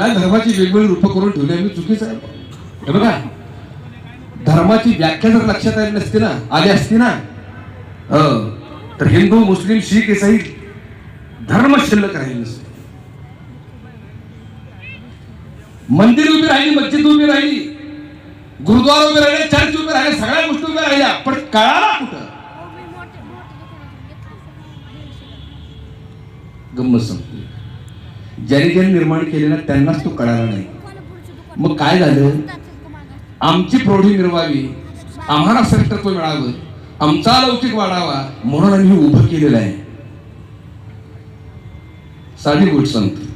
धर्माची वेगवेगळी रूप करून ठेवली आम्ही चुकीचं आहे. हे बघा, धर्माची व्याख्या जर लक्षात आली नसती ना, आली असती ना, तर हिंदू मुस्लिम शीख इसाई धर्म शिल्लक राहील नसते. मंदिर उभी राहिली, मस्जिद उभी राहिली, गुरुद्वारा उभे राहिले, चर्च उभे राहिले, सगळ्या गोष्टी उभ्या राहिल्या, पण कळाला कुठं? गंमत संपली. ज्यांनी निर्माण केले ना त्यांनाच तो कळाला नाही. मग काय झालं? आमची प्रौढी मिरवावी, आम्हाला श्रेष्ठत्व मिळावं, आमचा लौकिक वाढावा म्हणून आम्ही उभं केलेलं आहे. साधी गोष्ट सांगतो.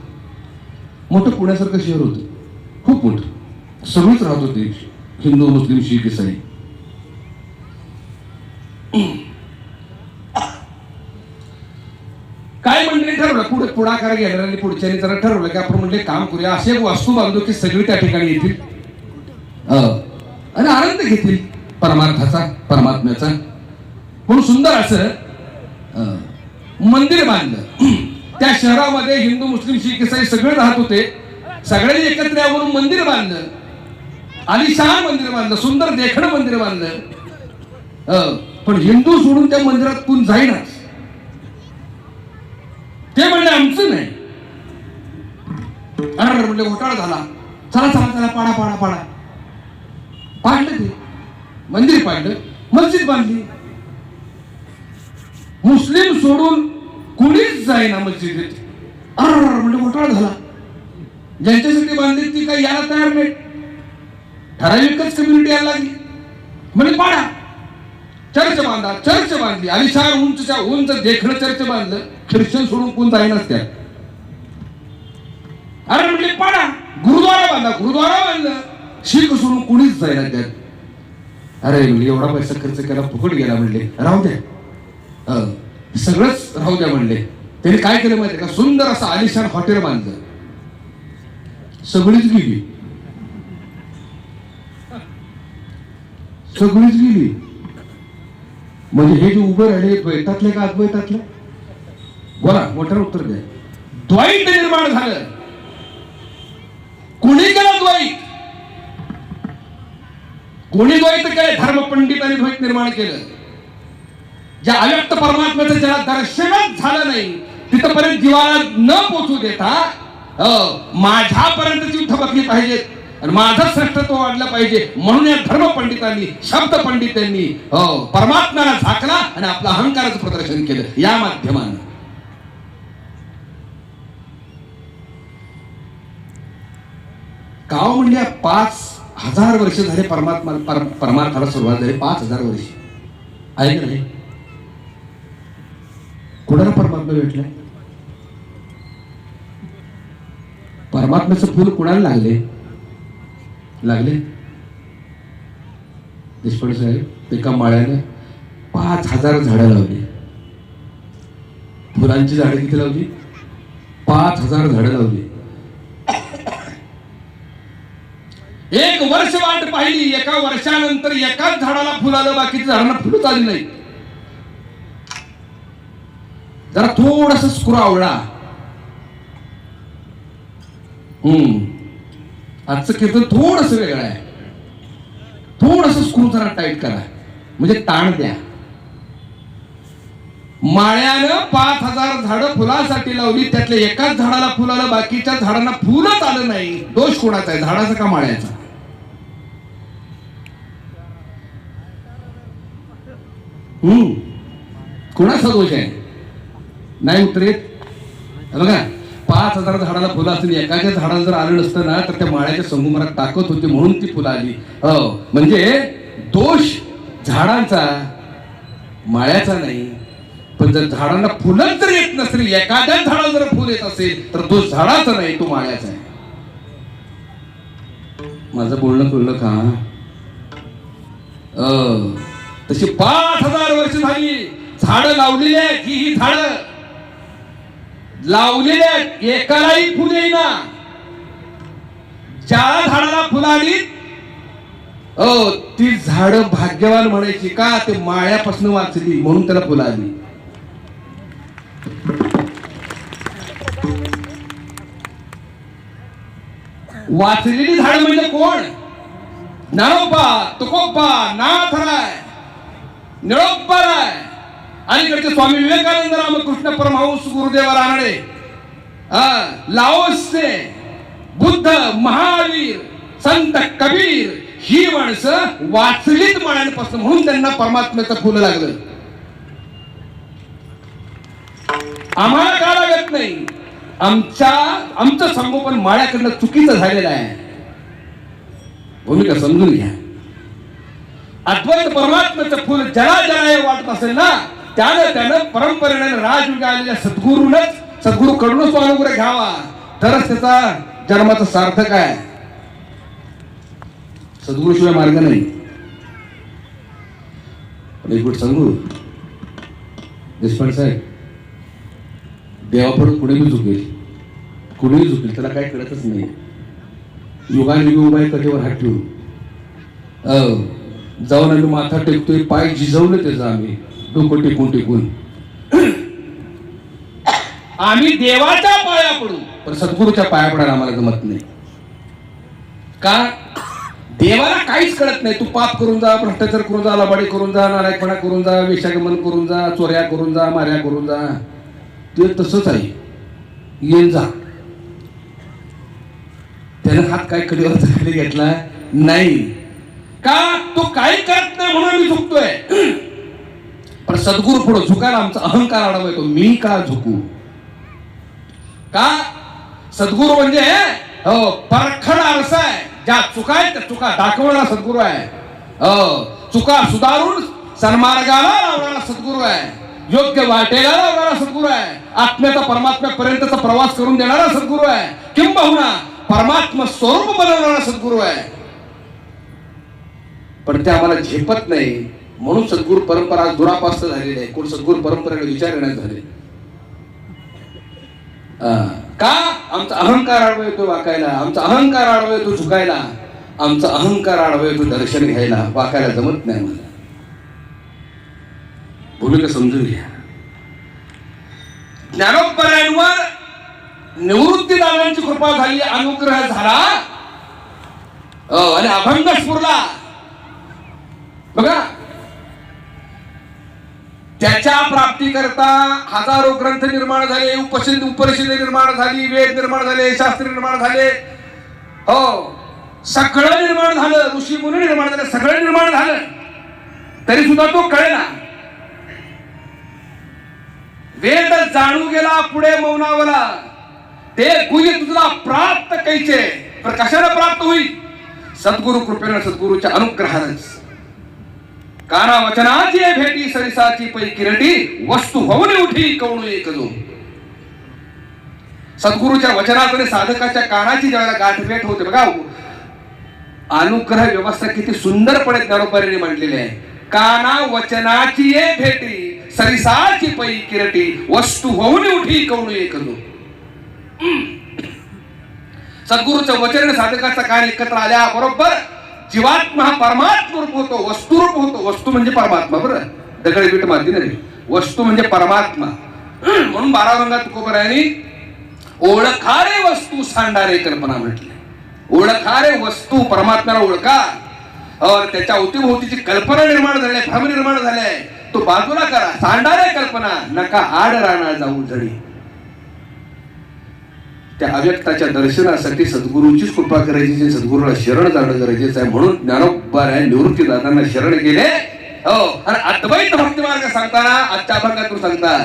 मोठं पुण्यासारखं शहर होतं, खूप मोठं, सगळीच राहत होते, हिंदू मुस्लिम शीख इसाई. काय मंडळी ठरवलं, पुढे पुढाकार घेणाऱ्यांनी पुढच्यानी जरा ठरवलं की आपण म्हणजे काम करूया, असे एक वास्तू बांधू की सगळी त्या ठिकाणी येतील आणि आनंद घेतील परमार्थाचा, परमात्म्याचा. म्हणून सुंदर असं मंदिर बांधलं. त्या शहरामध्ये हिंदू मुस्लिम शीख इसाई सगळे राहत होते. सगळ्यांनी एकत्र या म्हणून मंदिर बांधलं, आलिशान मंदिर बांधलं, सुंदर देखणं मंदिर बांधलं. पण हिंदू सोडून त्या मंदिरात कोण जाईनाच. ते म्हणले आमचं नाही. अरे म्हणले घोटाळा झाला, चला चला चला पाडा पाडा पाडा. पाडलं ते मंदिर, पाडलं, मस्जिद बांधली. मुस्लिम सोडून कुणीच जाईना मस्जिदीत. अरे म्हणजे घोटाळा झाला. ज्यांच्यासाठी बांधली ती काही यायला तयार नाही. ठराविकच कम्युनिटी यायला लागली. म्हणजे पाडा, चर्च बांधा, चर्च बांधली, आलिशान उंचच्या उंच देखणं चर्च बांधलं. ख्रिश्चन सोडून कोण जाईनाच त्यात. अरे म्हणजे पाडा, गुरुद्वारा बांधा, गुरुद्वारा बांधलं. शीख सोडून कोणीच जाईना त्यात. अरे म्हणजे एवढा पैसा खर्च केला, फुकट गेला. म्हणले राहू द्या, सगळंच राहू द्या म्हणले. त्यांनी काय केलं माहिती का? सुंदर असं आलिशान हॉटेल बांधलं. सगळीच गेली, सगळीच गेली. म्हणजे हे जे उभे राहिले द्वैतातले का अद्वैतातले? बोला, मोठं उत्तर द्या. द्वैत निर्माण झालं. कोणी केलं द्वैत? कोणी द्वैत केलं? धर्मपंडितांनी द्वैत निर्माण केलं. ज्या अव्यक्त परमात्म्याचं ज्याला दर्शनच झालं नाही तिथपर्यंत जीवाला न पोचू देता माझ्यापर्यंत युद्ध बघली पाहिजेत आणि माझं श्रेष्ठत्व वाढलं पाहिजे म्हणून या धर्मपंडितांनी, शब्द पंडितांनी परमात्म्याला झाकला आणि आपलं अहंकाराचं प्रदर्शन केलं या माध्यमानं. गाव म्हणजे 5000 वर्ष झाले परमार्थाला सुरुवात झाली. 5000 वर्ष आहे का नाही? कुणाला परमात्मा भेटलाय? परमात्म्याचं फुल कुणाला लागले? देशपांडे साहेब एका माळ्यानं 5000 झाडं लावली. फुलांची झाडं किती लावली? 5000 झाडं लावली. 1 वर्ष वाट पाहिली. एका वर्षानंतर एकाच झाडाला फुल आलं, बाकीच्या झाडांना फुलच आली नाही. जरा थोडस स्क्रू आवळा. आजचं कीर्तन थोडस वेगळं आहे. थोडस स्क्रू जरा टाईट करा, म्हणजे ताण द्या. माळ्यानं 5000 झाडं फुलासाठी लावली, त्यातल्या एकाच झाडाला फुल आलं, बाकीच्या झाडांना फुलच आलं नाही. दोष कोणाचा आहे? झाडाचा का माळ्याचा? कोणाचा दोष आहे? नाही उतरेत. बघा, 5000 झाडाला फुलं असतील, एखाद्या झाडाला जर आलं नसतं ना तर त्या माळ्याच्या संगमरात ताकद होती म्हणून ती फुलं आली. म्हणजे दोष झाडांचा, माळ्याचा नाही. पण जर झाडांना फुलंच जर येत नसेल, एखाद्या झाडाला जर फुल येत असेल तर तो झाडाचा नाही, तो माळ्याचा आहे. माझं बोलणं कळलं का? तशी 5000 वर्ष झाली झाडं लावलेली आहेत. ही झाडं लावलेली आहेत, एकालाही फुल येईना. ज्या झाडाला फुलं आली ती झाड भाग्यवान म्हणायची का? ते माळ्यापासून वाचली म्हणून त्याला फुलं आली. वाचलेली झाड म्हणजे कोण? ज्ञानोबा, तुकोबा, नाथराय, निळोबाराय, अलीकडचे स्वामी विवेकानंद, रामकृष्ण परमहंस, गुरुदेव रानडे, लाओसचे, बुद्ध, महावीर, संत कबीर ही माणसं वाचलीत माळ्यांपासून, म्हणून त्यांना परमात्म्याचं फुलं लागलं. आम्हाला का लागत नाही? आमचं संगोपन माळ्याकडनं चुकीचं झालेलं आहे. भूमिका समजून घ्या. अद्वैत परमात्म्याचं फुल ज्याला ज्याला वाटत असेल ना, त्यानं परंपरेने राजयुगी आलेल्या सद्गुरूकडूनच तो अनुग्रह घ्यावा, तरच त्याचा जन्माचं सार्थक आहे. सद्गुरूशिवाय मार्ग नाही. एक गोष्ट सांगू देशपांडे साहेब, देवापुढे कुणीही झुकेल, त्याला काही कळतच नाही. युगाने उभा आहे कधीवर हात ठेवून, जाऊन आम्ही माथा टेकतोय, पाय झिजवलं त्याचं, आम्ही डोकं टेकून आम्ही देवाच्या पाया पडू, पण सद्गुरूच्या पाया पडायला आम्हाला जमत नाही. का? देवाला काहीच कळत नाही. तू पाप करून जा, भ्रष्टाचार करून जा, लबाडी करून जा, नालायकपणा करून जा, वेश्यागमन करून जा, चोऱ्या करून जा, माऱ्या करून जा, ते तसंच आहे. येऊन जा. त्यानं हात काय कडेवर खाली घेतला नाही का? तो काही करत नाही म्हणून मी झुकतोय. पण सद्गुरू पुढे झुकायला आमचा अहंकार आडवा येतो. मी का झुकू? का? सद्गुरू म्हणजे हो परखड आरसा आहे. ज्या चुका आहेत त्या चुका दाखवणारा सद्गुरू आहे. चुका सुधारून सन्मार्गाला लावणारा सद्गुरू आहे. योग्य वाटेला लावणारा सद्गुरू आहे. आत्म्याचा परमात्म्यापर्यंतचा प्रवास करून देणारा सद्गुरू आहे. किंबहुना परमात्मा स्वरूप बनवणारा सद्गुरू आहे. पण ते आम्हाला झेपत नाही, म्हणून सद्गुरू परंपरा दुरापास्त झालेली आहे. कोण सद्गुरू परंपरेला विचार येण्यात झाले. का? आमचा अहंकार आडवा येतो वाकायला, आमचा अहंकार आडवा येतो झुकायला, आमचा अहंकार आडवा येतो दर्शन घ्यायला. वाकायला जमत नाही मला. भूमिका समजून घ्या. ज्ञानोबरायांवर निवृत्ती दादांची कृपा झाली, अनुग्रह झाला आणि अभंग स्फुरला. बघा, त्याच्या प्राप्तीकरता हजारो ग्रंथ निर्माण झाले, उपनिषदे निर्माण झाली, वेद निर्माण झाले, शास्त्र निर्माण झाले, हो सगळं निर्माण झालं, ऋषी मुनी निर्माण झाले, सगळं निर्माण झालं, तरी सुद्धा तो कळेना. वेद जाणू गेला पुढे मौनावला, ते गुह्य तुझला प्राप्त कैचे. पण कशाला प्राप्त होईल? सद्गुरु कृपेने, सद्गुरूच्या अनुग्रहानेच. काना वचनाची भेटी, सरिसाची पै किरटी, वस्तू होऊन उठी कवणू एक जो. सद्गुरूच्या वचनाकडे साधकाच्या कानाची ज्यावेळेला गाठभेट होते, बघा अनुग्रह व्यवस्था किती सुंदरपणे ज्ञानोबरांनी मांडलेली आहे. काना वचनाची भेटी, सरिसाची पै किरटी, वस्तू होऊन उठी कवणू एक जो. सद्गुरूचं वचन साधकाचा कान एकत्र आल्या बरोबर जीवात्मा हा परमात्मा रूप होतो, वस्तुरूप होतो. वस्तू म्हणजे परमात्मा, बरं दगड बीट मारती नाही, वस्तू म्हणजे परमात्मा. म्हणून 12 रंगात तुकोबरायांनी ओळखारे वस्तू सांडारे कल्पना म्हटले. ओळखारे वस्तू, परमात्म्याला ओळखा. त्याच्या अवतीभोवतीची कल्पना निर्माण झाली, भ्रम निर्माण झाले, तो बाजूला करा. सांडारे कल्पना नका आड राहणार जाऊ झडी. त्या अव्यक्ताच्या दर्शनासाठी सद्गुरूंचीच कृपा करायची, सद्गुरूला शरण जाणं गरजेचं आहे. म्हणून ज्ञानोबराय निवृत्ती दादांना शरण गेले. हो, आणि अद्वैत भक्ती मार्ग सांगताना आजच्या अभंगातून सांगतात,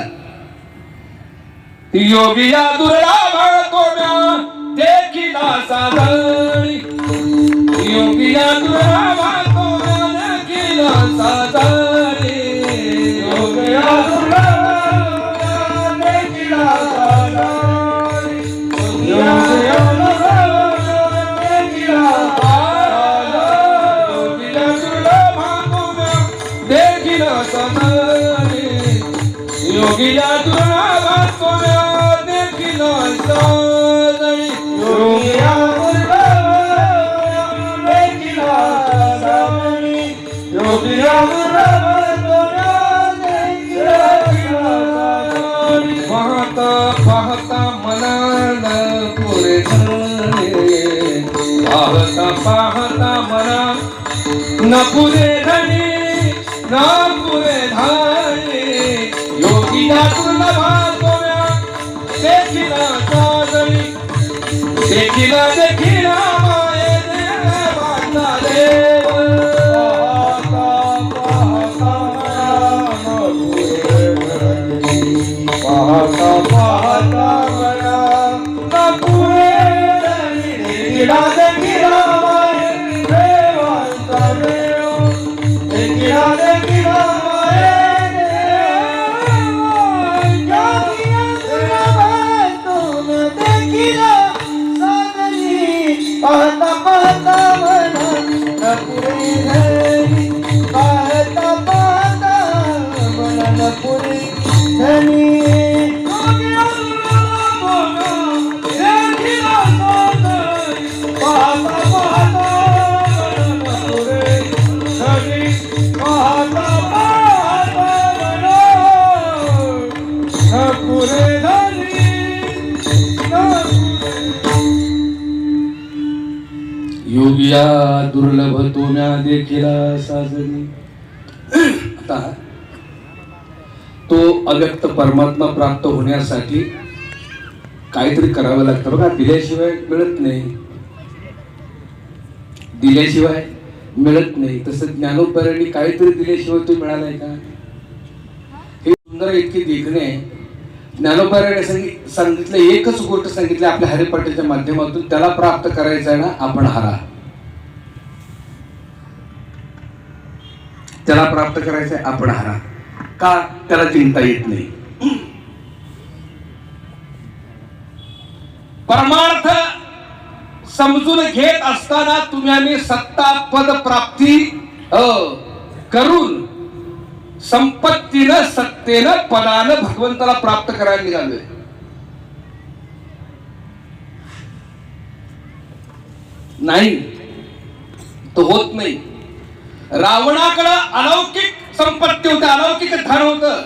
योगिया दुर्लभ तोम्या देखिला साधणी, योगिया दुर्लभ तोम्या देखिला साधणी, योगिया दुर्लभ देखिला साधणी, योगिया तुला देखील नपुरे धनी नपुरे धानी योगिया दुर्लभा गोव्या देखिला साजळी देखिला देखिला माये देवाचा देव पाहता पाहता गया नपुरे धनी देखिला देखिला माये देवाचा देव देखिला देखिला पाहता पाहता मना नपुरे धनी पाहता पाहता मना नपुरे धनी पाहता पाहता नपुरे धनी पाहता पाहता मना नपुरे धनी योगिया दुर्लभ तोम्या देखिला साजनी. आता तो अव्यक्त परमात्मा प्राप्त होण्यासाठी काहीतरी करावं लागतं बघा. दिल्याशिवाय मिळत नाही, दिल्याशिवाय मिळत नाही. तसं ज्ञानोबरांनी काहीतरी दिल्याशिवाय तो मिळालाय का? हे सुंदर इतकी देखणे ज्ञानोबरांनी सांगितलं. एकच गोष्ट सांगितली आपल्या हरिपाठाच्या माध्यमातून, त्याला प्राप्त करायचं आहे ना आपण हारा. त्याला प्राप्त करायचंय आपण हारा. का? त्याला जिंकता येत नाही. परमार्थ समजून घेत असताना तुम्ही आम्ही सत्ता पद प्राप्ती करून संपत्तीनं सत्तेनं पदानं भगवंताला प्राप्त करायला निघालोय. नाही, तो होत नाही. रावणाकडे अलौकिक संपत्ती होती, अलौकिक धन होतं,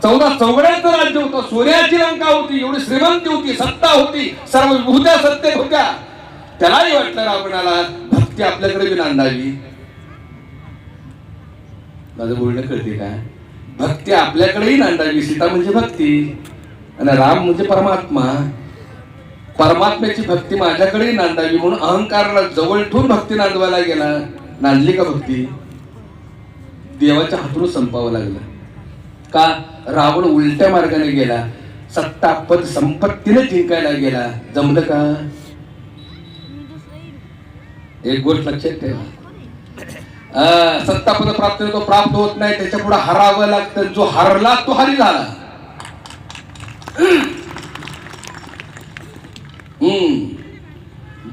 14 चौघड्यांचं राज्य होतं, सोन्याची लंका होती, एवढी श्रीमंती होती, सत्ता होती, सर्व विभूत्या सत्तेत होत्या. त्यालाही वाटलं रावणाला भक्ती आपल्याकडे बी नांदावी. माझं बोलणं कळते का? भक्ती आपल्याकडेही नांदावी. सीता म्हणजे भक्ती आणि राम म्हणजे परमात्मा. परमात्म्याची भक्ती माझ्याकडेही नांदावी म्हणून अहंकाराला जवळ ठेवून भक्ती नांदवायला गेला. नांदली का भक्ती? देवाच्या हातून संपावं लागलं. का? रावण उलट्या मार्गाने गेला, सत्ता पद संपत्तीने जिंकायला गेला. जमलं का? एक गोष्ट लक्षात ठेवा. सत्ता पद प्राप्त तो प्राप्त होत नाही, त्याच्या पुढे हरावं लागतं. जो हरला तो हरी झाला.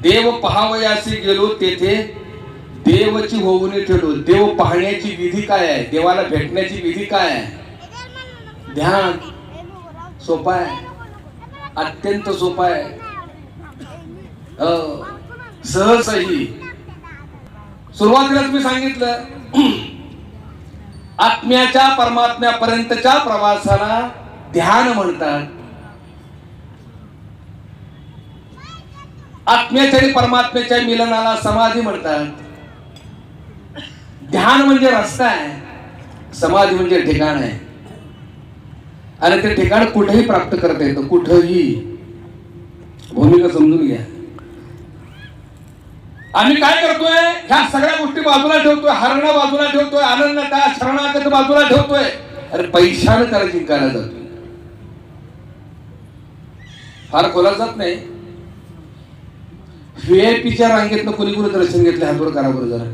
देव पहावयासी गेलो तेथे देवची होऊन ठेवलो. देव पाहण्याची विधी काय आहे? देवाला भेटण्याची विधी काय आहे? ध्यान. सोपा आहे, अत्यंत सोपा आहे, सहजही. सुरुवातीलाच मी सांगितलं, आत्म्याच्या परमात्म्यापर्यंतच्या प्रवासाला ध्यान म्हणतात. आत्म्याच्या आणि परमात्म्याच्या मिलनाला समाधी म्हणतात. ध्यान म्हणजे रस्ता आहे, समाधी म्हणजे ठिकाण आहे. आणि ते ठिकाण कुठेही प्राप्त करता येतं, कुठेही. भूमिका समजून घ्या. आम्ही काय करतोय? ह्या सगळ्या गोष्टी बाजूला ठेवतोय, हरणं बाजूला ठेवतोय, आनंदता शरणागत बाजूला ठेवतोय, अरे पैशाने त्याला जिंकायला जातोय. फार खोलात जात नाही. व्हीआयपीच्या रांगेतनं कोणी कोणी दर्शन घेतलं हातवर करा बरं जरा.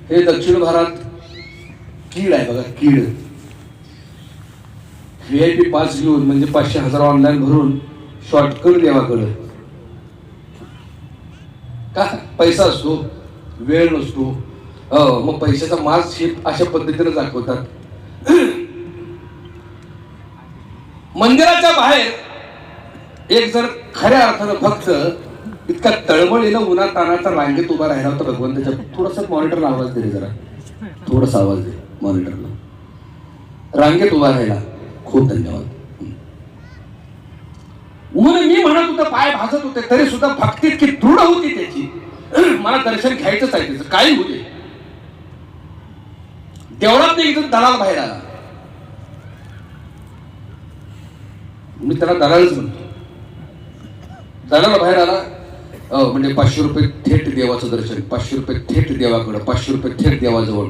हे दक्षिण भारत कीड आहे बघा, कीड. व्हीआयपी पास घेऊन म्हणजे 500,000 ऑनलाईन भरून शॉर्टकट देवाकडं. का? पैसा असतो, वेळ नसतो. मग पैशाचा मार्ग हे अशा पद्धतीने दाखवतात. मंदिराच्या बाहेर एक जर खऱ्या अर्थानं भक्त इतका तळमळीनं उन्हा तानाचा रांगेत उभा राहिला होता भगवंताच्या. थोडासा मॉनिटरला आवाज दे जरा, थोडासा आवाज दे मॉनिटरला. रांगेत उभा राहिला. खूप धन्यवाद. ऊन मी म्हणत होतं, पाय भाजत होते, तरी सुद्धा भक्ती इतकी दृढ होती त्याची, मला दर्शन घ्यायचंच आहे त्याचं, काही होऊ दे. देवळात नाही इथं दलाल बाहेर आला, मी त्याला दलालच म्हणतो. दलाल बाहेर आला, म्हणजे 500 रुपये थेट देवाचं दर्शन, 500 रुपये थेट देवाकडं, 500 रुपये थेट देवाजवळ.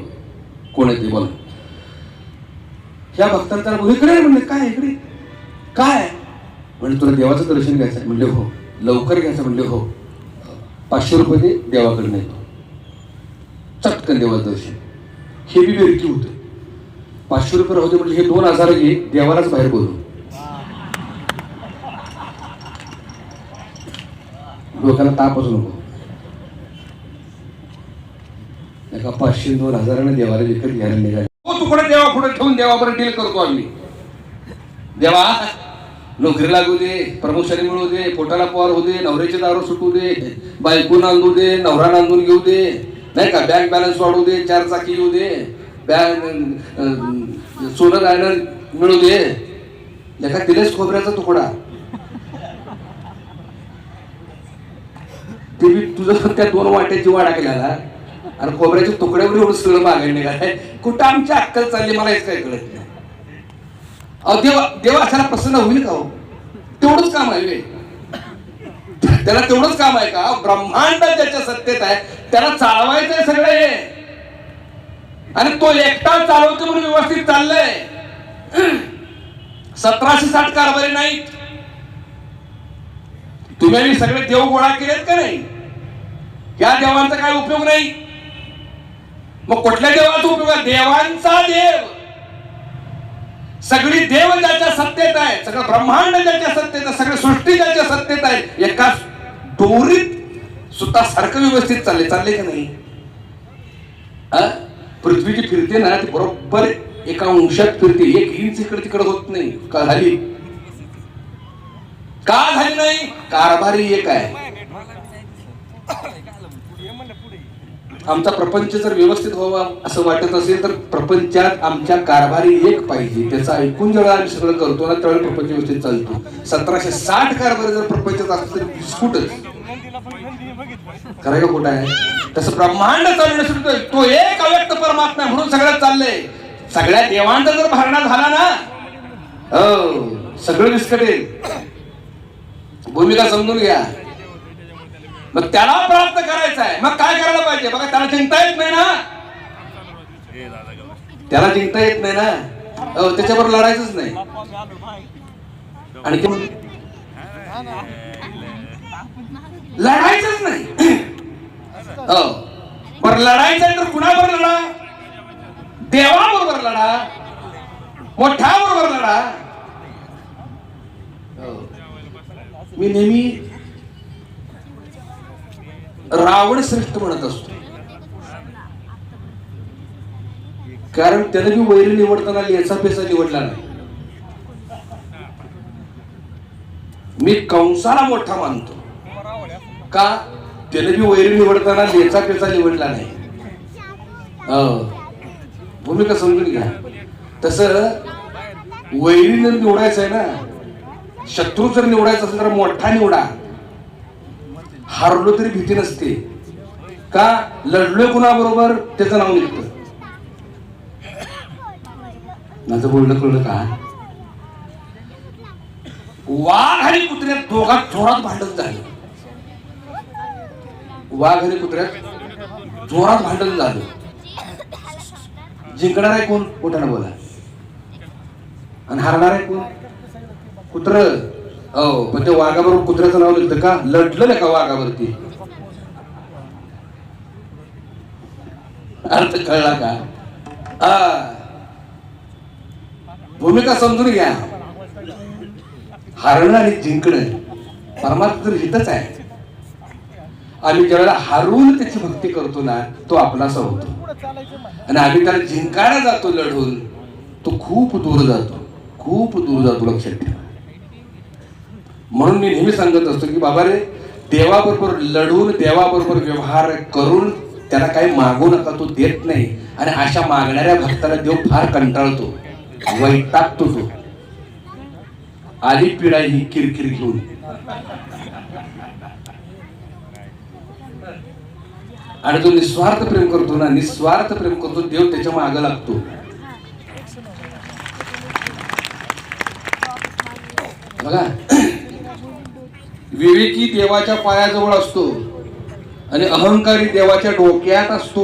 कोण आहे ते बोला. ह्या भक्तांना त्याला इकडे म्हणले, काय इकडे काय म्हणजे तुला देवाचं दर्शन घ्यायचं म्हणले हो. लवकर घ्यायचं म्हणले हो. 500 रुपये दे, देवाकडे येतो. चटकन देवाचं दर्शन. हे बी बेरकी होतं. 500 रुपये राहू दे म्हणजे हे 2000 घे, देवालाच बाहेर बोलू. डोक्याला तापच नको. एका 500-2000 देवाला विकत घ्यायला निघाले. तुकडे देवा पुढे ठेवून देवाबरोबर डील करतो आम्ही. देवा नोकरी लागू दे, प्रमोशन मिळू दे, पोटाला पवार होऊ दे, नवऱ्याचे दारू सुटू दे, बायको नांदू दे, नवरा नांदून घेऊ दे, नाही का, बँक बॅलन्स वाढवू दे, 4 चाकी येऊ दे, सोलर आयनर मिळू दे. एका तिलेच खोबऱ्याचा तुकडा, ते बी तुझं त्या 2 वाट्याची वाडा केला आणि खोबऱ्याच्या तुकड्यावर एवढं सगळं मागायला निघालाय. कुठं आमची अक्कल चालली मला हेच काय कळत नाही. अहो देवा अशाला प्रसन्न होईल का हो? तेवढंच काम आहे, त्याला तेवढंच काम आहे का? ब्रह्मांड ज्याच्या सत्तेत आहे त्याला चालवायचंय सगळं हे, आणि तो एकटा चालवतो म्हणून व्यवस्थित चाललंय. 1760 कारभारी नाहीत. तुम्ही सगळे देव गोळा केलेत का नाही? या देवांचा काय उपयोग नाही. मग कुठल्या देवाचा उपयोग आहे? देवांचा देव. सगळी देव ज्याच्या सत्तेत आहे, सगळं ब्रह्मांड ज्याच्या सत्तेत आहे, सगळी सृष्टी ज्याच्या सत्तेत आहे, एका दोरीत सुतासारखं व्यवस्थित चालले का नाही? पृथ्वी जी फिरते ना ती बरोबर एका अंशात फिरते, 1 इंच इकडे तिकडे होत नाही. का झाली नाही? कारभारी एक आहे. आमचा प्रपंच जर व्यवस्थित व्हावा असं वाटत असेल तर प्रपंचात आमच्या कारभारी एक पाहिजे. त्याचं ऐकून जेव्हा आम्ही सगळं करतो ना त्यावेळी प्रपंच व्यवस्थित चालतो. 1760 कारभारी जर प्रपंचात असतो तरी बिस्कुटच. खरं का खोटं आहे? तसं ब्रह्मांड चालवण्यासाठी तो एक अव्यक्त परमात्मा म्हणून सगळं चाललंय. सगळ्या देवांचा जर भरणा झाला ना, सगळं विस्कटेल. भूमिका समजून घ्या. मग त्याला प्राप्त करायचं आहे, मग काय करायला पाहिजे? बघा, त्याला जिंकता येत नाही ना, त्याला जिंकता येत नाही ना, त्याच्याबरोबर लढायचंच नाही. आणि लढायचंच नाही. बरं लढायचं तर कुणाबरोबर लढा? देवाबरोबर लढा, मोठ्याबरोबर लढा. मी नेहमी रावण श्रेष्ठ म्हणत असतो, कारण त्याने मी वैरी निवडताना लेचा पेसा निवडला नाही. मी कंसाला मोठा मानतो का? त्याने मी वैरी निवडताना लेचा पेसा निवडला नाही. भूमिका समजून घ्या. तसं वैरी जर निवडायचं आहे ना, शत्रू जर निवडायचा असेल तर मोठा निवडा. हारलो तरी भीती नसते का? लढलोय कुणाबरोबर त्याचं नाव निघतं. माझं बोलणं कळलं का? वाघ आणि कुत्र्यात दोघात जोरात भांडण झालं. वाघ आणि कुत्र्यात जोरात भांडण झालं. जिंकणार आहे कोण? मोठ्यानं बोला. आणि हारणार आहे कोण? कुत्र. पण ते वाघाबरोबर कुत्र्याचं नाव लिहिलं का? लढलं नाही का वाघावरती? अर्थ कळला का? भूमिका समजून घ्या. हारणं आणि जिंकणं परमात्मा हितच आहे. आम्ही ज्यावेळेला हारून त्याची भक्ती करतो ना, तो आपलासा होतो. आणि आम्ही त्याला जिंकायला जातो लढून, तो खूप दूर जातो, खूप दूर जातो. लक्षात ठेवा. म्हणून मी नेहमी सांगत असतो की बाबा रे, देवाबरोबर लढून, देवाबरोबर व्यवहार करून त्याला काही मागू नका, तो देत नाही. आणि अशा मागणाऱ्या भक्ताला देव फार कंटाळतो, वैतागतो तो. आली पिढा ही किरकिर घेऊन. आणि जो निस्वार्थ प्रेम करतो ना, निस्वार्थ प्रेम करतो, देव त्याच्या मागे लागतो. बघा, विवेकी देवाच्या पायाजवळ असतो आणि अहंकारी देवाच्या डोक्यात असतो.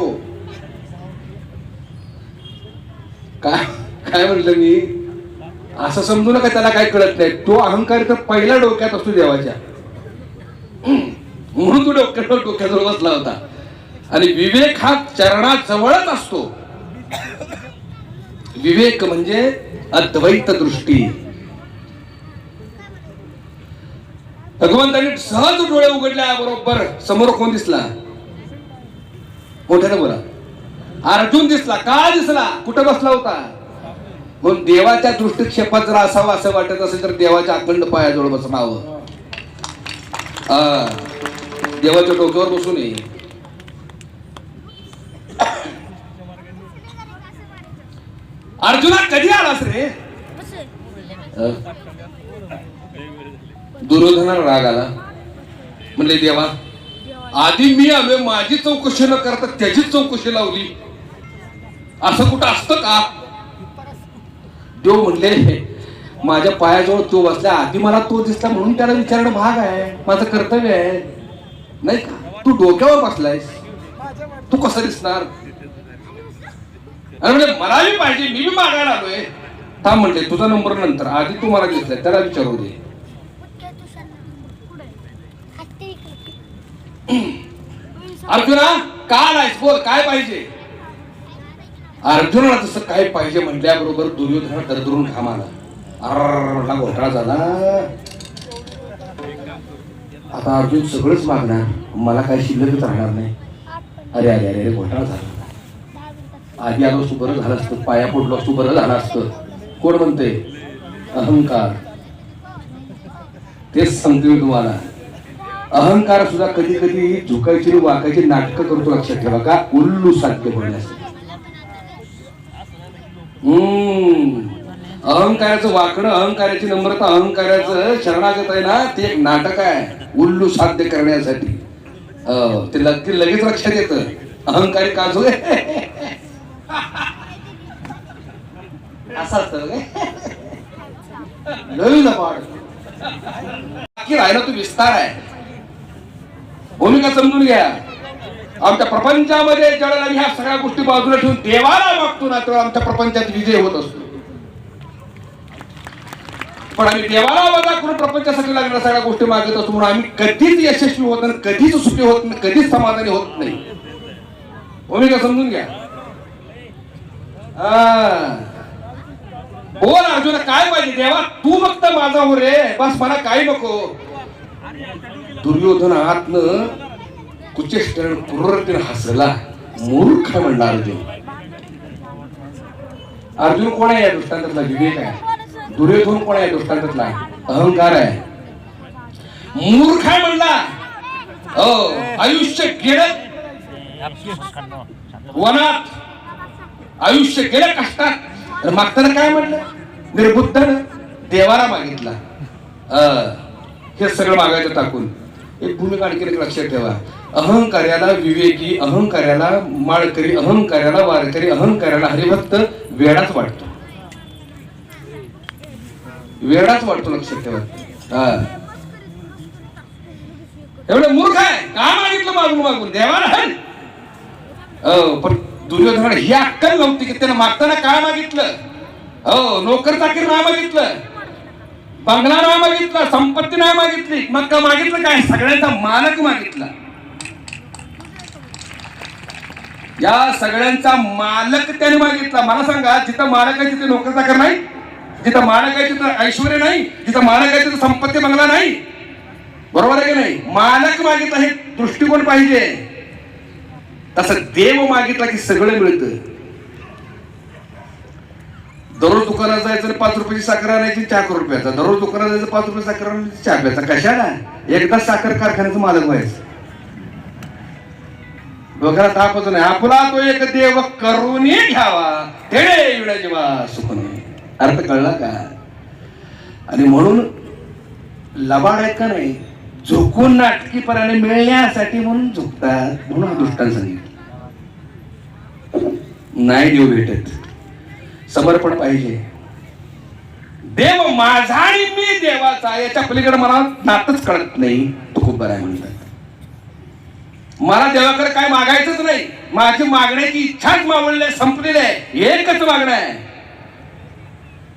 काय काय म्हटलं मी? असं समजू नका त्याला काय कळत नाही. तो अहंकारी तर पहिल्या डोक्यात असतो देवाच्या, म्हणून तो डोक्याजवळ बसला होता. आणि विवेक हा चरणाजवळच असतो. विवेक म्हणजे अद्वैत दृष्टी. भगवंतांनी सहज डोळे उघडल्याबरोबर समोर कोण दिसला? मोठ्यानं बोला. अर्जुन दिसला. का दिसला? कुठं बसला होता? म्हणून देवाच्या दृष्टिक्षेपात जर असावं असं वाटत असेल तर देवाच्या अखंड पायाजवळ बसणावं. देवाच्या डोक्यावर बसू नये. अर्जुना कधी आलास रे? दुर्योधनाला राग आला. म्हणले देवा, आधी मी आलोय, माझी चौकशी न करता त्याचीच चौकशी लावली. असं कुठं असतं का? देव म्हणले माझ्या पायाजवळ तो बसला, आधी मला तो दिसला म्हणून त्याला विचारणं भाग आहे, माझं कर्तव्य आहे, नाही का? तू डोक्यावर बसलायस, तू कसं दिसणार? अरे म्हणजे मलाही पाहिजे, मी बी मागायला आलोय. थांब म्हणले, तुझा नंबर नंतर, आधी तू मला दिसलाय त्याला विचारू दे. अर्जुना का नाहीस? बोल, काय पाहिजे? अर्जुनाला तसं काय पाहिजे म्हटल्याबरोबर दुर्योधन दरदरून घामाला. म्हटला घोटाळा झाला. आता अर्जुन सगळंच मागणार, मला काय शिल्लकच राहणार नाही. अरे अरे अरे घोटाळा झाला. आधी आलो असतो बरं झालं असतं, पाया पडलो असतो बरं झालं असतं. कोण म्हणते? अहंकार. तेच सांगतो मी तुम्हाला. अहंकार सुद्धा कधी कधी झुकायची आणि वाकायची नाटकं करतो. लक्षात ठेवा. का? उल्लू साध्य होण्यासाठी. अहंकाराचं वाकडं, अहंकाराची नम्रता, अहंकाराचं शरणागत आहे ना, ते एक नाटक आहे उल्लू साध्य करण्यासाठी. ते लगेच लक्षात येतं. अहंकारी काजू असं असतं बाकी राहिला तो विस्तार आहे. भूमिका समजून घ्या. आमच्या प्रपंचामध्ये ज्यावेळेला आम्ही ह्या सगळ्या गोष्टी बाजूला ठेवून देवाला मागतो ना, तेव्हा आमच्या प्रपंचात विजय होत असतो. पण आम्ही देवाला वजा करून प्रपंचासाठी लागणाऱ्या सगळ्या गोष्टी मागत असतो, म्हणून आम्ही कधीच यशस्वी होत नाही, कधीच सुखी होत नाही, कधीच समाधानी होत नाही. भूमिका समजून घ्या. बोल अर्जुन, काय पाहिजे? देवा तू फक्त माझा हो रे, बस, मला काही नको. दुर्योधन आतनं कुचेष्टेने क्रूरतेने हसला. मूर्ख म्हणला अर्जुन. अर्जुन कोण आहे या दृष्टांतातला? विवेक आहे. दुर्योधन कोण आहे दृष्टांतातला? अहंकार आहे. मूर्ख आहे म्हणला. आयुष्य गेलं वनात, आयुष्य गेलं कष्टात. मागताना काय म्हणलं? निर्बुद्धन देवाला मागितला. हे सगळं मागायचं टाकून एक भूमिका आणखी लक्षात ठेवा. अहंकार्याला विवेकी, अहंकार्याला माळकरी, अहंकार्याला वारकरी, अहंकार्याला हरिभक्त वेडाच वाटतो. वेडाच वाटतो. लक्षात ठेवा. एवढं मूर्ख आहे. का मागितलं मागून मागून देवाला? पण दुर्योधनाला ही अक्कल नव्हती की त्यानं मागताना काय मागितलं. नोकर चाकीर नाही मागितलं, बंगला नाही मागितला, संपत्ती नाही मागितली. मग का मागितलं? काय? सगळ्यांचा मालक मागितला. या सगळ्यांचा मालक त्याने मागितला. मला सांगा, जिथं मालक आहे तिथे नोकर चाकर नाही, जिथं मालक आहे तिथं ऐश्वर्य नाही, जिथं मालक आहे तिथं संपत्ती बंगला नाही. बरोबर आहे की नाही? मालक मागितला हे दृष्टिकोन पाहिजे. तसं देव मागितला की सगळं मिळतं. दररोज दुकानात जायचं 5 रुपयाची साखर आणायची, 4 रुपयाचा. दररोज दुकानात जायचं 5 रुपये साखर आणायची, 4 रुपयाचा. कशाला? एकदा साखर कारखान्याचं मालक व्हायचं. डोक्याला तापच नाही. आपला तो एक देव करून घ्यावा, तेडे जीवा सुख नाही. अर्थ कळला का? आणि म्हणून लबाड आहेत का नाही, झुकून नाटकीपणाने मिळण्यासाठी म्हणून झुकतात, म्हणून हा दृष्टांत सांगितलं. नाही देव भेटत, समर्पण पाहिजे. देव माझा आणि मी देवाचा, याच्या पलीकडे मला नातच कळत नाही. तो खूप बरा आहे म्हणतात. मला देवाकडे काय मागायचंच नाही, माझी मागण्याची इच्छाच मावळली आहे, संपलेली आहे. एकच मागणं आहे,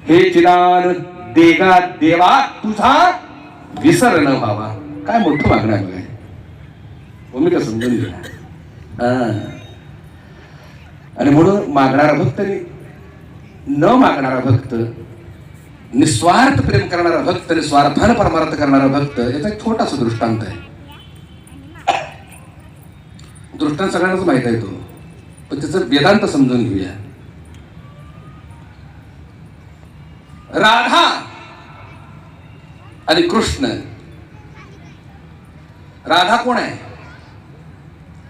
हे चिदान देगा देवा तुझा विसर न व्हावा. काय मोठं मागणं आहे बघा, भूमिका समजून घ्या. आणि म्हणून मागणारा भक्त, न मागणारा भक्त, निस्वार्थ प्रेम करणारा भक्त, निस्वार्थानं परमार्थ करणारा भक्त, याचा एक छोटासा दृष्टांत आहे. दृष्टांत सगळ्यांनाच माहित आहे तो, पण त्याचं वेदांत समजून घेऊया. राधा आणि कृष्ण. राधा कोण आहे?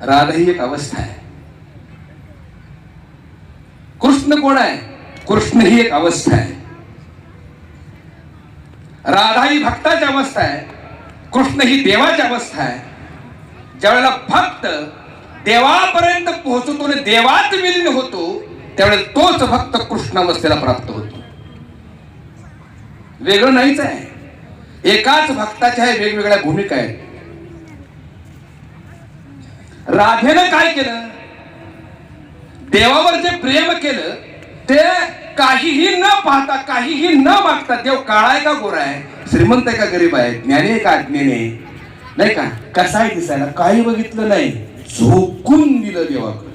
राधा ही एक अवस्था आहे. कृष्ण कोण आहे? कृष्ण ही एक अवस्था आहे. राधा ही भक्ताची अवस्था आहे, कृष्ण ही देवाची अवस्था आहे. ज्यावेळेला भक्त देवापर्यंत पोहोचतो आणि देवात विलीन होतो, त्यावेळेला तोच भक्त कृष्ण अवस्थेला प्राप्त होतो. वेगळं नाहीच आहे. एकाच भक्ताच्या वेगवेगळ्या भूमिका आहेत. राधेनं काय केलं? देवावर जे प्रेम केलं ते काहीही न पाहता, काहीही न मागता, देव काळा आहे का गोरा आहे, श्रीमंत आहे का गरीब आहे, ज्ञानी आहे का अज्ञानी आहे, नाही का, कसा आहे दिसायला, काही बघितलं नाही, झोकून दिलं देवाकडे,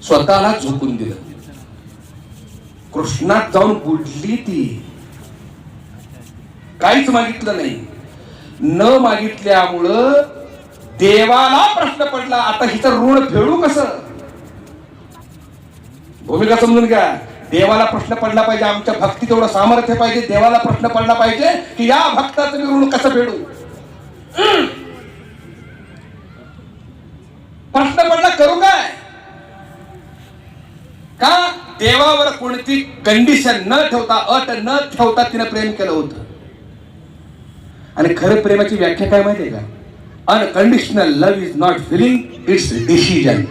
स्वतःला झोकून दिलं. कृष्णात जाऊन बुडली ती, काहीच मागितलं नाही. न मागितल्यामुळं देवाला प्रश्न पडला, आता हिचं ऋण फेडू कसं? भूमिका समजून घ्या. देवाला प्रश्न पडला पाहिजे, आमच्या भक्ती तेवढं सामर्थ्य पाहिजे. देवाला प्रश्न पडला पाहिजे की या भक्ताचं मी ऋण कसं फेडू. प्रश्न पडला, करू काय? का? देवावर कोणती कंडिशन न ठेवता, अट न ठेवता तिने प्रेम केलं होतं. आणि खरं प्रेमाची व्याख्या काय माहितीये का? Unconditional love is not feeling, it's decision.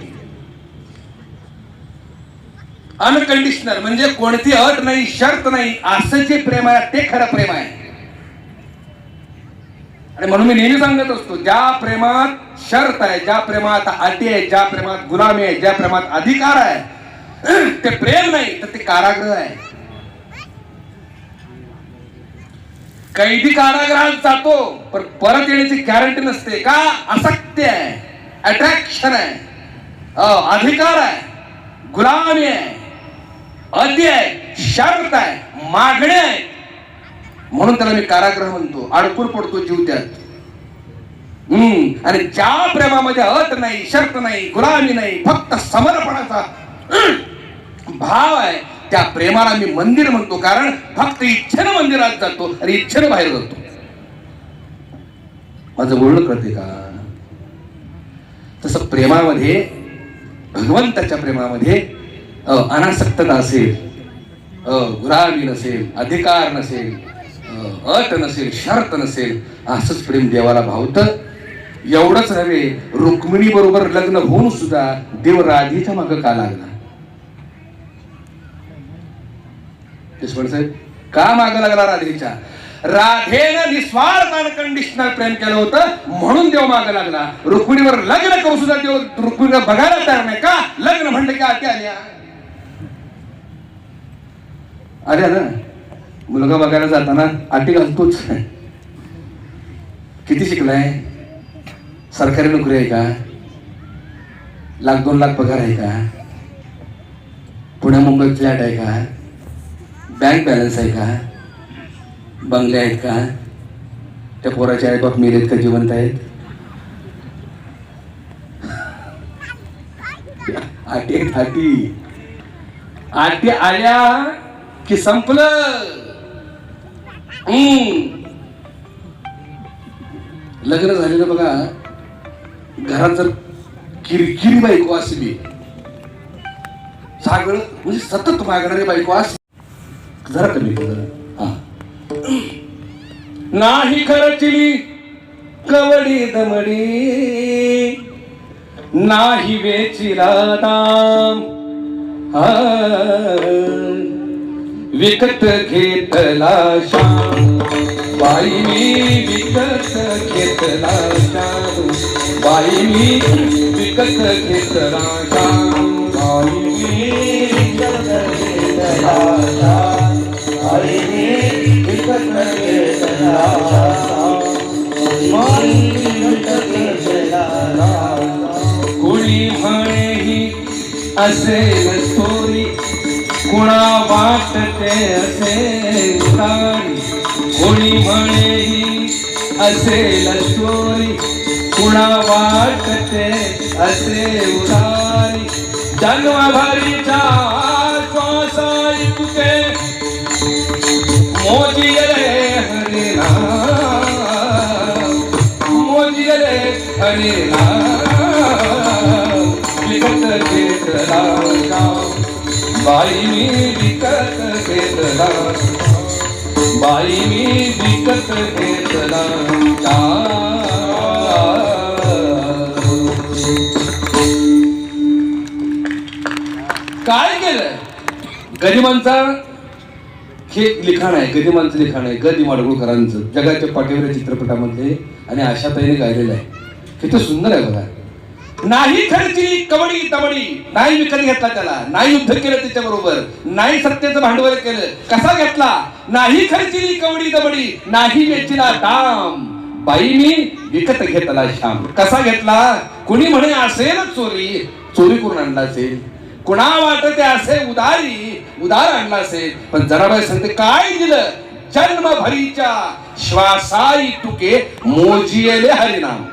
Unconditional म्हणजे कोणती अट नाही, शर्त नाही, असं जे प्रेम आहे ते खरं प्रेम आहे. आणि म्हणून मी नेहमी सांगत असतो, ज्या प्रेमात शर्त आहे, ज्या प्रेमात अटी आहे, ज्या प्रेमात गुलामी आहे, ज्या प्रेमात अधिकार आहे, ते प्रेम नाही तर ते कारागृह आहे. कैदी कारागृहात जातो पण परत येण्याची गॅरंटी नसते. का? आसक्ती आहे, अट्रॅक्शन आहे, अधिकार आहे, गुलामी आहे, अति आहे, शर्त आहे, मागणे आहे. म्हणून त्याला मी कारागृह म्हणतो. अडकून पडतो जीव त्यात. आणि ज्या प्रेमामध्ये अट नाही, शर्त नाही, गुलामी नाही, फक्त समर्पणाचा भाव आहे, त्या प्रेमाला मी मंदिर म्हणतो. कारण फक्त इच्छेनं मंदिरात जातो आणि इच्छेनं बाहेर जातो. माझं बोलणं कळते का? तसं प्रेमामध्ये, भगवंताच्या प्रेमामध्ये अनासक्तता असेल, गुलामी नसेल, अधिकार नसेल, अट नसेल, शर्त नसेल, असंच प्रेम देवाला भावतं. एवढंच नव्हे, रुक्मिणी बरोबर लग्न होऊन सुद्धा देव राधेच्या मागे का लागला? साहेब का मागं लागला राधेच्या? राधेनं निस्वार्थ अनकंडिशनल प्रेम केलं होतं म्हणून देव मागं लागला. रुक्मिणीवर लग्न करू सुद्धा देव रुक्मिणीला बघायला तयार नाही. का? लग्न म्हणलं की आती आल्या. अरे ना, मुलगा बघायला जाताना आटी घालतोच. किती शिकलाय? सरकारी नोकरी आहे का? 1,00,000-2 लाख पगार आहे का? पुण्या मुंबईत फ्लॅट आहे का? बँक बॅलन्स आहे का? बंगले आहेत का? त्या पोराचे आई बाप मेलेत का जिवंत आहेत? आटी आल्या की संपलं. लग्न झालेलं बघा, घरात जर किरकिरी बायको असली, सगळं म्हणजे सतत मागणारी बायको असली, जरा कमी कर. नाही खर्चिली कवडी दमडी, नाही वेचिला दाम, विकत घेतला श्याम, बाई मी विकत घेतला श्याम, बाई मी विकत घेतला श्याम, बाई मी विकत घेतला श्याम, बाई मी विकत घेतला श्याम, बाई मी विकत घेतला श्याम. कोणी म्हणेही असेल थोरी, कुणा वाटते असे उदारी, कोणी म्हणेही असेल चोरी, कुणा वाटते असे उदारी. जन्मभरीच्या श्वासा इतके मोजिले हरिनाम, मोजिले हरिनाम, विकत घेतला श्याम, बाई मी विकत घेतला, बाई मी विकत घेतला श्याम. काय केलं? गदिमांचा हे लिखाण आहे, गदिमांचं लिखाण आहे, गदी माडगुळकरांचं, जगाच्या पाठीवर चित्रपटामध्ये, आणि आशाताईने गायलेलं आहे. किती सुंदर आहे बघा. नाही खर्चिली कवडी तवडी, नाही विकत घेतला त्याला, नाही युद्ध केलं त्याच्या बरोबर, नाही सत्तेचं भांडवल केलं. कसा घेतला? नाही खर्चिली कवडी तवडी, नाही वेचिला दाम, बाई मी विकत घेतला श्याम. कसा घेतला? कुणी म्हणे असेल चोरी, चोरी करून आणला असेल, कुणा वाटते असे उदारी, उदार आणला असेल. पण जराबाई सांगते काय दिलं? जन्मभरीच्या श्वासाई तुके मोजिले हरिनाम.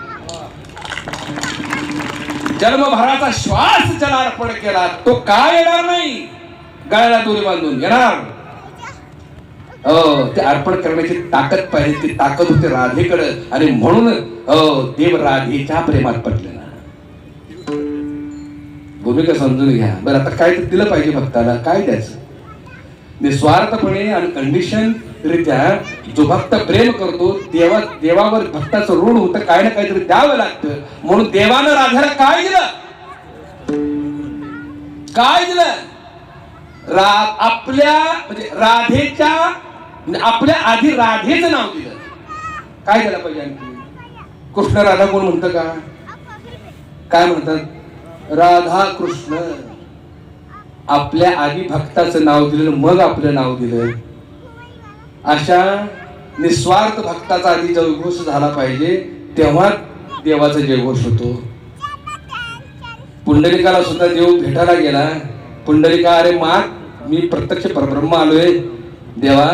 जन्मभराचा श्वास ज्याला अर्पण केला तो काय येणार नाही? गळ्याला दोरी बांधून येणार. ते अर्पण करण्याची ताकद पाहिजे, ती ताकद होती राधेकडे, आणि म्हणून देव राधेच्या प्रेमात पडलेला. भूमिका समजून घ्या बरं. आता काय दिलं पाहिजे भक्ताला? काय द्यायचं? निस्वार्थपणे आणि कंडिशन रित्या जो भक्त प्रेम करतो देवावर भक्ताचं ऋण होतं, काय ना काहीतरी द्यावं लागतं. म्हणून देवानं राधाला काय दिलं? काय दिलं? आपल्या म्हणजे राधेच्या, आपल्या आधी राधेचं नाव दिलं. काय द्यायला पाहिजे आणखी? कृष्ण राधा कोण म्हणतं का? काय म्हणतात? राधा कृष्ण. आपल्या आधी भक्ताचं नाव दिलं, मग आपलं नाव दिलं. अशा निस्वार्थ भक्ताचा आधी जयघोष झाला पाहिजे, तेव्हा देवाचा जयघोष होतो. पुंडलिकाला सुद्धा देव भेटायला गेला. पुंडलिका, अरे माग, मी प्रत्यक्ष परब्रह्म आलोय. देवा,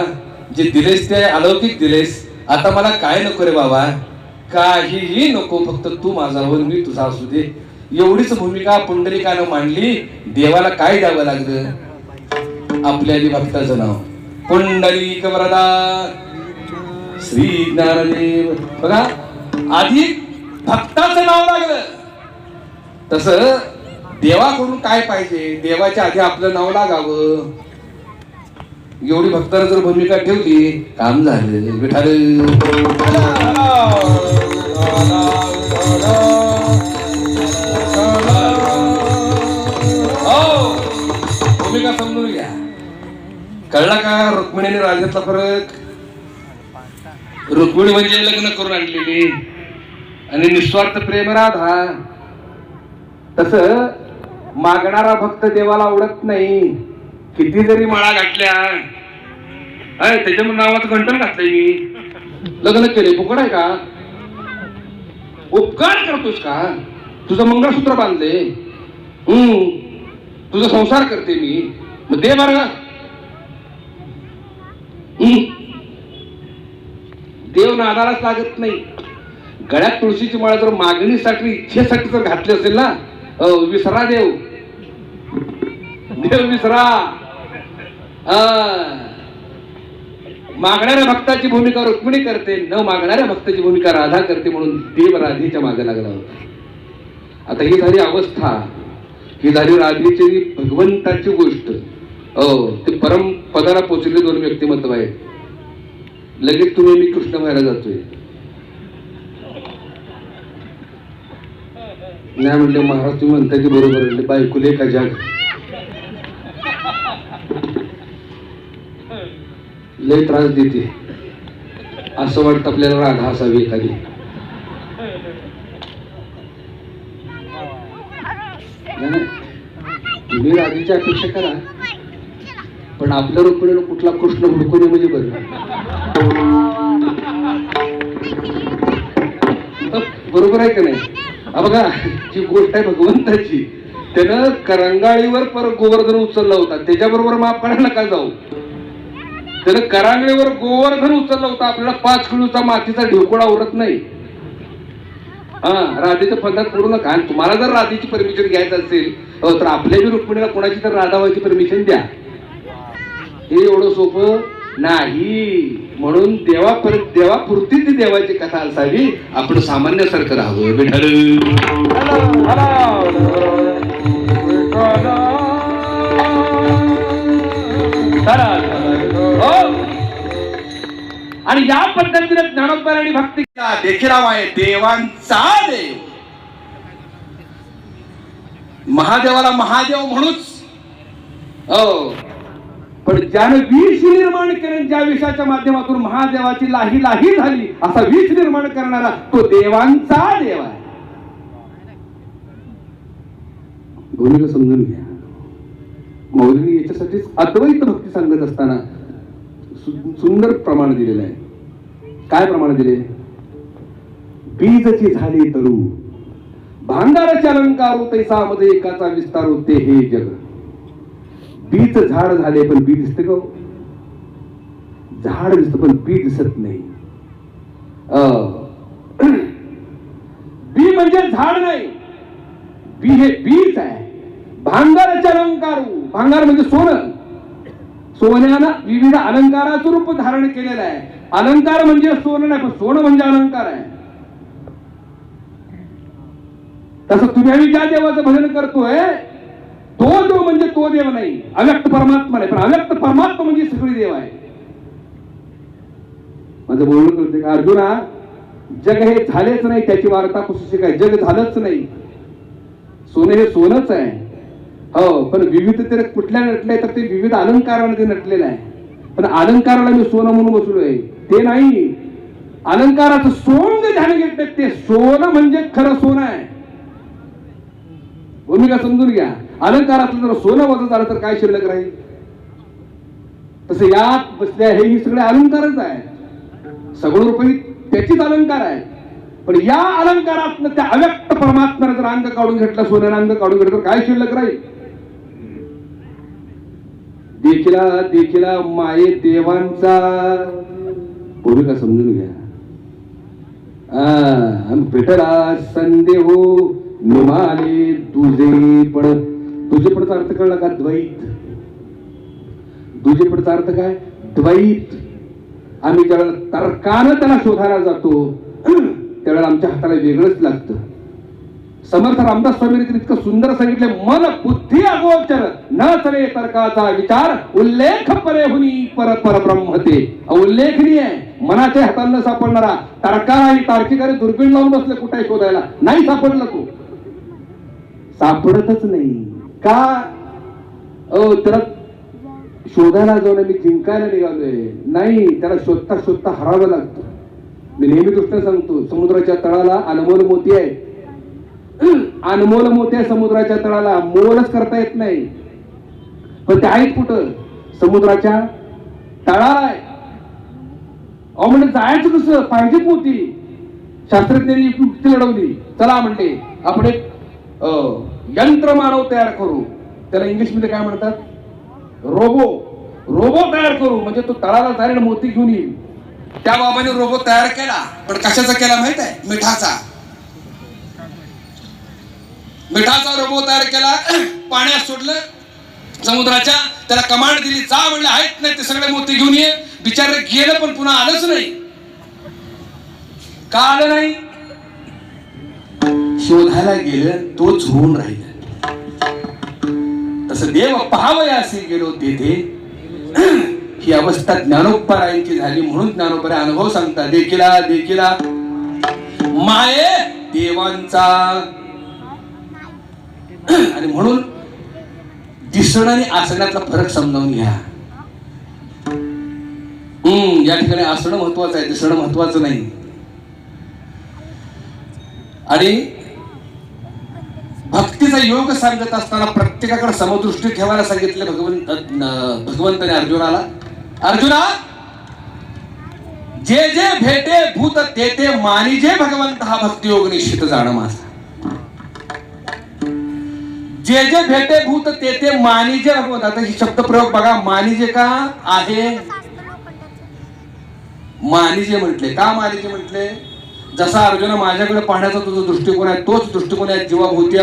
जे दिलेस ते अलौकिक दिलेस, आता मला काय नको रे बाबा, काहीही नको, फक्त तू माझा हो, मी तुझा असू दे. एवढीच भूमिका पुंडलिकानं मांडली. देवाला काय द्यावं लागलं? आपल्या आधी भक्ताचं नाव. पुंडलिक वरदा श्री ज्ञानदेव. बघा, आधी भक्ताचं नाव लागलं. तसं देवाकडून काय पाहिजे? देवाच्या आधी आपलं नाव लागावं. एवढी भक्तानं जर भूमिका ठेवली, काम झालं. विठाल भूमिका समजून घ्या. कळला का रुक्मिणीने राधेतला फरक? रुक्मिणी म्हणजे लग्न करून आणलेली आणि निस्वार्थ प्रेम राधा. तस मागणारा भक्त देवाला आवडत नाही. किती जरी माळा घातल्या, त्याच्यामुळे नावाचं घंटन घातलंय मी, लग्न केले, फुकट आहे का? उपकार करतोस का? तुझं मंगळसूत्र बांधले, तुझा संसार करते मी, मग दे बरं. देव नादालाच लागत नाही. गळ्यात तुळशीची माळा जर मागणीसाठी, इच्छेसाठी जर घातली असेल ना, विसरा देव, देव विसरा. मागणाऱ्या भक्ताची भूमिका रुक्मिणी करते, न मागणाऱ्या भक्ताची भूमिका राधा करते. म्हणून देव राधेच्या मागे लागला होता. आता ही झाली अवस्था, ही झाली राधेची भगवंताची गोष्ट. ते परम पदाला पोचलेले दोन व्यक्तिमत्व आहेत. लगेच तुम्ही मी कृष्ण व्हायला जातोय. नाही म्हणले महाराज तुम्ही म्हणता की बरोबर म्हणले बायकुले का जग लय त्रास देते. असं वाटतं आपल्याला राधा असावी एखादी. तुम्ही राधेची अपेक्षा करा पण आपल्या रुक्मिणीला कुठला कृष्ण हुडकून म्हणजे बरं. बरोबर आहे का नाही. बघा जी गोष्ट आहे भगवंताची त्यानं करंगाळीवर परत गोवर्धन उचलला होता त्याच्याबरोबर माफ करायला का जाऊ. त्यानं करांगळीवर गोवर्धन उचलला होता. आपल्याला 5 किलोचा मातीचा ढेकोळा उरत नाही. राधेच्या फंदात पडू नका. आणि तुम्हाला जर राधेची परमिशन घ्यायचं असेल तर आपल्या बी रुक्मिणीला कोणाची तर राधा व्हायची परमिशन द्या. हे एवढं सोपं नाही. म्हणून देवापुरती ती देवाची कथा असावी. आपण सामान्यासारखं राहावं. विठ्ठल आणि या पद्धतीने ज्ञानोबा भक्ती देखील आहे देवांचा देव. महादेवाला महादेव म्हणूच. पण ज्यानं विष निर्माण केले ज्या विषाच्या माध्यमातून महादेवाची लाही लाही झाली असा विष निर्माण करणारा तो देवांचा देव आहे. भूमिका समजून घ्या. मौलींनी याच्यासाठीच अद्वैत भक्ती सांगत असताना सुंदर प्रमाण दिलेलं आहे. काय प्रमाण दिले. बीजची झाली तरू भांडाराचे अलंकारू तैसामध्ये एकाचा विस्तारू ते हे जग. बीज झाड झाले पण बी दिसते का. झाड दिसत पण बी दिसत नाही. बी म्हणजे झाड नाही. बी हे बीज आहे. भांगाराचे अलंकारू भांगार म्हणजे सोनं. सोन्यानं विविध अलंकाराचं रूप धारण केलेलं आहे. अलंकार म्हणजे सोनं नाही पण सोनं म्हणजे अलंकार आहे. तसं तुम्ही आम्ही ज्या देवाचं भजन करतोय तो देव म्हणजे तो देव नाही. अव्यक्त परमात्मा नाही. पण अव्यक्त परमात्मा म्हणजे सगळी देव आहे. माझं बोलणं कळते का अर्जुना. जग हे झालेच नाही त्याची वार्ता पुस्तक काय. जग झालंच नाही. सोनं हे सोनच आहे. हो पण विविधतेने कुठल्या नटले तर ते विविध अलंकाराने ते नटलेलं आहे. पण अलंकाराला मी सोनं म्हणून बसलोय ते नाही. अलंकाराचं सोंग झाले घेतले ते सोनं म्हणजे खरं सोनं आहे. भूमिका समजून घ्या. अलंकारातलं जर सोनं वजन झालं तर काय शिल्लक राहील. तसं यात बसल्या हे सगळे अलंकारच आहे. सगळं रुपये त्याचीच अलंकार आहे. पण या अलंकारात त्या अव्यक्त परमात्म्याने जर अंग काढून घेतलं सोन्यानं अंग काढून घेतलं तर काय शिल्लक राहील. देखिला देखिला माये देवांचा. भूमिका समजून घ्या. भेटला संदेह निमाले तुझे पण. तुझे पडचा अर्थ कळला का. द्वैत. तुझे पडचा अर्थ काय द्वैत. आम्ही ज्यावेळेला तर्कानं त्याला शोधायला जातो त्यावेळेला आमच्या हाताला वेगळंच लागतं. समर्थ रामदास स्वामींनी इतकं सुंदर सांगितलं. मन बुद्धी अगोचर न चले तर्काचा विचार उल्लेख परेहुनी पर परब्रह्म ते. उल्लेखनीय आहे. मनाच्या हाताला सापडणारा तर्काही तार्किकाने दुर्बीण लावून बसले कुठे शोधायला नाही सापडलं. तो सापडतच नाही का. त्याला शोधायला जाऊन मी जिंकायला निघालोय नाही. त्याला शोधता शोधता हरावं लागतं. मी नेहमी गोष्ट सांगतो. समुद्राच्या तळाला अनमोल मोती आहे. अनमोल मोती आहे समुद्राच्या तळाला. मोलच करता येत नाही. पण ते आहेत कुठं समुद्राच्या तळाला आहे. म्हणजे जायचं कसं. पाहिजेत मोती. शास्त्रज्ञांनी युक्ती लढवली. चला म्हणते आपण एक यंत्र मानव तयार करू. त्याला इंग्लिश मध्ये काय म्हणतात रोबो तयार करू. म्हणजे तो तळाला जाईल मोती घेऊन येईल. त्या बाबाने रोबो तयार केला. पण कशाचा केला माहित आहे. मिठाचा रोबो तयार केला. पाण्यात सोडलं समुद्राच्या. त्याला कमांड दिली जा म्हणलं आहेत नाही ते सगळे मोती घेऊन ये. बिचारे गेलं पण पुन्हा आलंच नाही. का आलं नाही. शोधायला गेलं तोच होऊन राहिलं. तसं देव पाहावयासी गेलो तेथे ही अवस्था ज्ञानोबारायांची झाली. म्हणून ज्ञानोबा अनुभव सांगतात, देखिला देखिला माये देवांचा. आणि म्हणून दिसणं आणि आसनातला फरक समजावून घ्या. या ठिकाणी असणं महत्वाचं आहे, दिसणं महत्वाचं नाही. आणि भक्तीचा योग सांगत असताना प्रत्येकाकडे समदृष्टी ठेवायला सांगितले भगवंताने अर्जुनाला. अर्जुना, जे जे भेटे भूत ते ते मानिजे भगवंत, हा भक्तियोग निश्चित जाणं माझा. जे जे भेटे भूत ते ते मानिजे भगवंत. आता ही शब्द प्रयोग बघा, मानिजे का आहे, मानिजे म्हटले का, मानिजे म्हटले जसा अर्जुन माझ्याकडे पाहण्याचा तुझा दृष्टिकोन आहे तोच दृष्टिकोन आहे जीवाभूती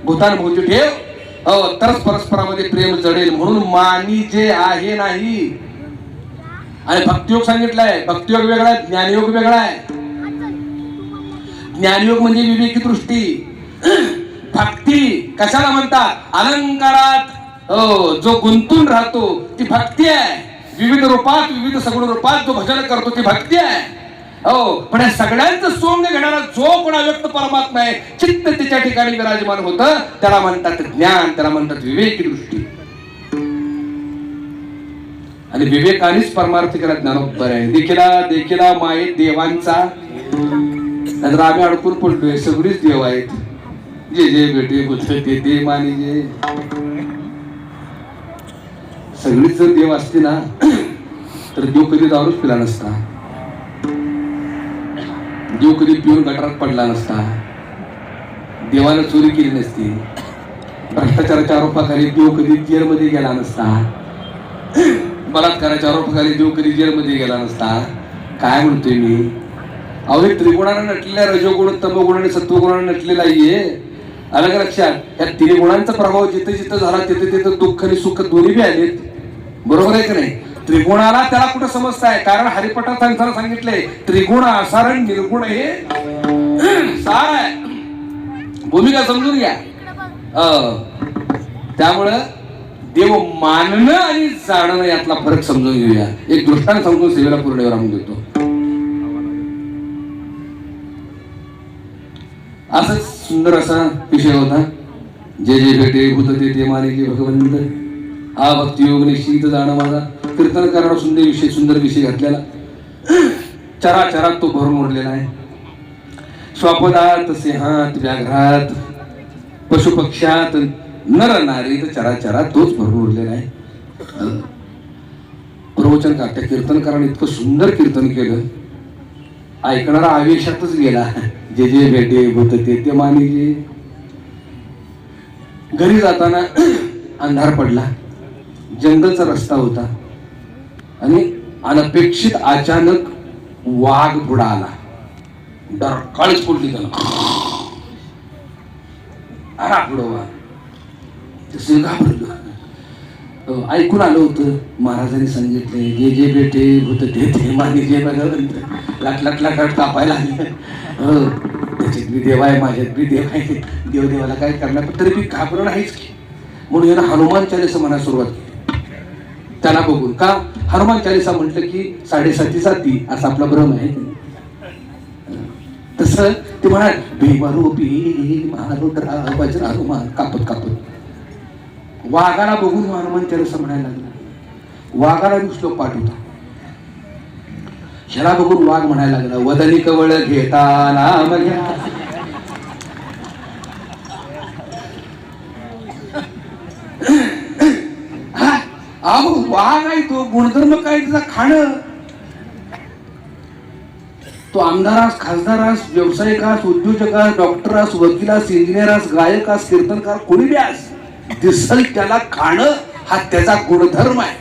भूतानुभूती ठेव, तरच परस्परामध्ये प्रेम जडेल. म्हणून मानिजे आहे नाही. आणि भक्तियोग सांगितलाय, भक्तियोग वेगळा आहे, ज्ञानयोग वेगळा आहे. ज्ञानयोग म्हणजे विवेकी दृष्टी. भक्ती कशाला म्हणतात, अलंकारात जो गुंतून राहतो ती भक्ती आहे. विविध रूपात विविध सगुण रूपात जो भजन करतो ती भक्ती आहे. पण सगळ्यांचं सोंग घेणारा जो कोण अव्यक्त परमात्मा आहे, चित्त त्याच्या ठिकाणी विराजमान होतं, त्याला म्हणतात ज्ञान, त्याला म्हणतात विवेकी दृष्टी. आणि विवेकानेच परमार्थ केला ज्ञानोबर आहे. देखिला देखिला माये देवांचा. नंतर आम्ही अडकून पडलोय, सगळीच देव आहेत. जे जे भेटे बोलतो ते ते मानिजे. सगळीच जर देव असते ना तर देव कधी दारूच पिला नसता, देव कधी पिऊन गटारात पडला नसता, देवानं चोरी केली नसती, भ्रष्टाचाराच्या आरोपाखाली देव कधी जेलमध्ये गेला नसता, बलात्काराच्या आरोपाखाली देव कधी जेलमध्ये गेला नसता. काय म्हणतोय मी, अहो त्रिगुणाने नटलेल्या रजोगुण तमोगुण आणि सत्वगुणाने नटलेला आहे. अलग लक्षात, या तिन्ही गुणांचा प्रभाव जिथे जिथे झाला तिथे तिथे दुःख आणि सुख दोन्ही बी आलेत. बरोबर आहे की नाही. त्रिगुणाला त्याला कुठं समजताय, कारण हरिपटात सांगितलंय त्रिगुण आसारण निर्गुण हे सार आहे. भूमिका समजून घ्या. त्यामुळं देव मानणं आणि जाणणं यातला फरक समजून घेऊया. एक दृष्टांत समजून सेवेला पूर्ण राहून देतो. असंच सुंदर असा विषय होता, जे जे भेटे भूत ते ते मानिजे भगवंत, हा भक्तियोग निश्चित जाणं माझा. कीर्तन करणारा सुंदर विषय घातलेला, चराचरात तो भरून उरलेला आहे. श्वापदात सिंहात व्याघ्रात पशुपक्ष्यात नर नारीत चराचरात तोच भरून उरलेला आहे. प्रवचन करता कीर्तनकाराने इतकं सुंदर कीर्तन केलं, ऐकणारा आवेशातच गेला. जे जे भेटे भूत ते ते मानिजे. घरी जाताना अंधार पडला, जंगलचा रस्ता होता आणि अनपेक्षित अचानक वाघ पुढे आला. डरकाळीच पडली त्याला. आला पुढं वाघ. तसे घाबरलं. ऐकून आलं होतं महाराजांनी सांगितले, जे जे भेटे भूत ते ते मानिजे भगवंत. लाट लाट लाट लाट कापायला लागले. त्याच्यात बी देव आहे, माझ्यात बी देव आहे, देवाला काय करणार, पण तरी बी घाबरण आहेच की. म्हणून यानं हनुमान चालीसा म्हणायला सुरुवात केली. त्याला बघून का हनुमान चालीसा म्हटलं की 7.7 जाती असा आपला भ्रम आहे. तसं ते म्हणाल भीमरूपी महारुद्रा वज्र हनुमान कापत कापत. वाघाला बघून हनुमान चालीसा म्हणायला लागला. वाघाला श्लोक पाठ होता. ह्याला बघून वाघ म्हणायला लागला, वदनी कवळ घेता नाम घ्या. वाघ आहे तो, गुणधर्म काय त्याचा खाणं. तो आमदारास, खासदारास, व्यावसायिकास, उद्योजकास, डॉक्टरास, वकिलास, इंजिनियरास, गायकास, कीर्तनकार, कोणी बी आस, दिसल त्याला खाणं हा त्याचा गुणधर्म आहे.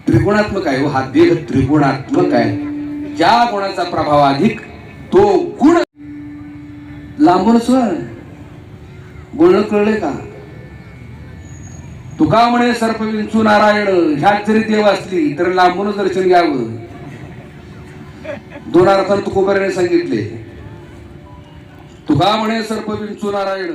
त्रिगुणात्मक आहे. हा देह त्रिगुणात्मक आहे. ज्या गुणाचा प्रभाव अधिक तो गुण. लांबूनच बोलणं कळले का. तुका म्हणे सर्प विंचू नारायण, ह्यात जरी देव असली तर लांबूनच दर्शन घ्यावं. 2 अर्थांत तुकोबाराने सांगितले. तुका म्हणे सर्प विंचू नारायण,